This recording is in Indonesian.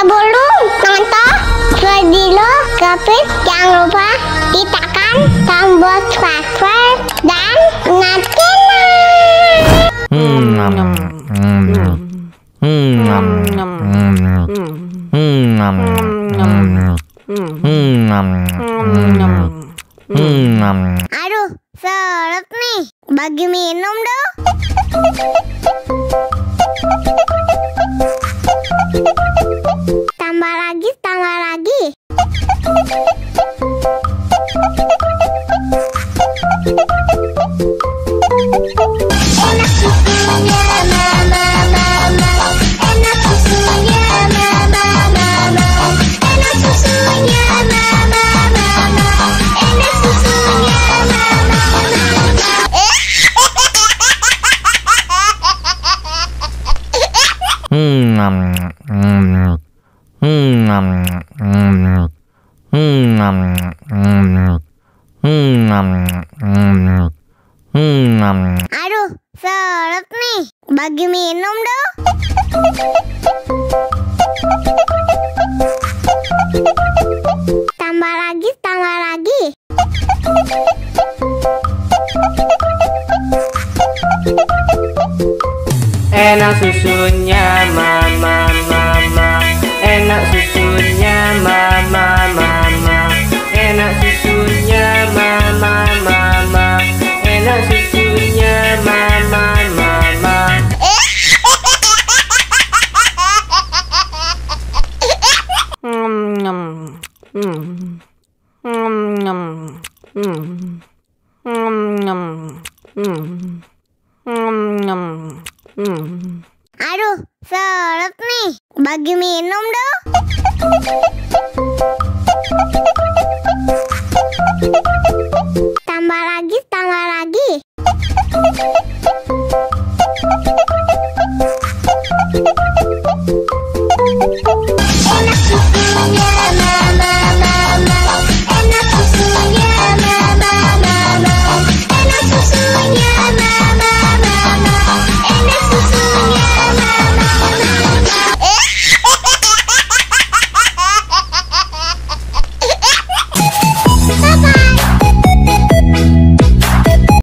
Sebelum nonton video Kepit, jangan lupa tekan tombol subscribe dan nyalakan. Aduh, seret nih. Bagi minum dong. Tambah lagi, tambah lagi. Enak susunya mama, mama. Enak susunya mama, mama. Enak susunya mama, mama. Enak susunya mama, Aduh, seret nih. Bagi minum dong. Tambah lagi, tambah lagi. Enak susunya mama, mama. Enak susunya mama, mama. Enak susunya mama, mama. Enak susunya mama, mama. Aduh, seret nih. Bagi minum dong. Tambah lagi, tambah lagi.